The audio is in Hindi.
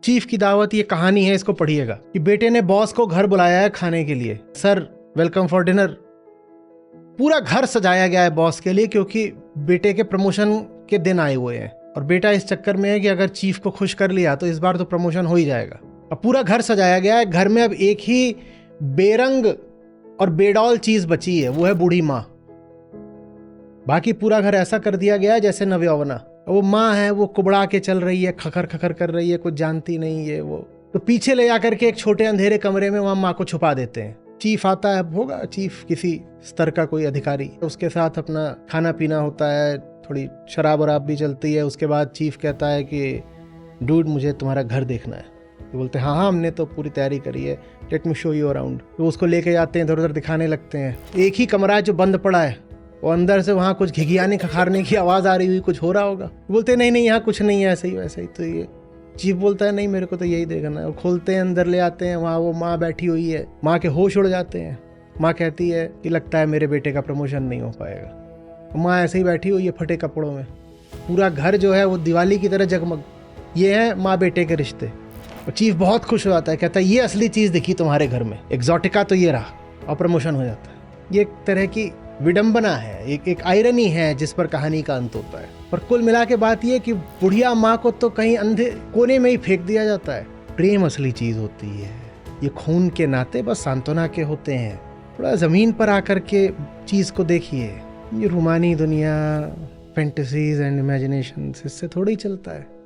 चीफ की दावत, ये कहानी है, इसको पढ़िएगा कि बेटे ने बॉस को घर बुलाया है खाने के लिए। Sir welcome for dinner. पूरा घर सजाया गया है बॉस के लिए, क्योंकि बेटे के प्रमोशन के दिन आए हुए हैं और बेटा इस चक्कर में है कि अगर चीफ को खुश कर लिया तो इस बार तो प्रमोशन हो ही जाएगा। अब पूरा घर सजाया गया है। घर में अब एक ही बेरंग और बेडौल चीज बची है, वो है बूढ़ी माँ। बाकी पूरा घर ऐसा कर दिया गया है जैसे नवयौवना। वो माँ है, वो कुबड़ा के चल रही है, खखर खखर कर रही है, कुछ जानती नहीं है वो। तो पीछे ले जाकर के एक छोटे अंधेरे कमरे में वहां माँ को छुपा देते हैं। चीफ आता है, होगा चीफ किसी स्तर का कोई अधिकारी, उसके साथ अपना खाना पीना होता है, थोड़ी शराब वराब भी चलती है। उसके बाद चीफ कहता है कि डूड मुझे तुम्हारा घर देखना है। तो बोलते हैं हाँ हाँ हमने तो पूरी तैयारी करी है, let me show you around. तो उसको लेके जाते हैं, इधर उधर दिखाने लगते हैं। एक ही कमरा है जो बंद पड़ा है, और अंदर से वहाँ कुछ घिघियाने खखारने की आवाज़ आ रही हुई, कुछ हो रहा होगा। बोलते हैं नहीं नहीं यहाँ कुछ नहीं है, ऐसे ही वैसे ही। तो ये चीफ बोलता है नहीं मेरे को तो यही देखना है। वो खोलते हैं, अंदर ले आते हैं, वहाँ वो माँ बैठी हुई है। माँ के होश उड़ जाते हैं। माँ कहती है कि लगता है मेरे बेटे का प्रमोशन नहीं हो पाएगा। माँ ऐसे ही बैठी हुई है फटे कपड़ों में। पूरा घर जो है वो दिवाली की तरह जगमग। ये है माँ बेटे के रिश्ते। और चीफ बहुत खुश हो जाता है, कहता है ये असली चीज़ दिखी तुम्हारे घर में, एग्जॉटिका तो ये रहा, और प्रमोशन हो जाता है। ये एक तरह की विडंबना है, एक आयरनी है जिस पर कहानी का अंत होता है। पर कुल मिला के बात यह कि बुढ़िया माँ को तो कहीं अंधे कोने में ही फेंक दिया जाता है। प्रेम असली चीज होती है। ये खून के नाते बस सांत्वना के होते हैं। थोड़ा जमीन पर आकर के चीज को देखिए। ये रूमानी दुनिया, फैंटेसीज एंड इमेजिनेशन, इससे थोड़ा ही चलता है।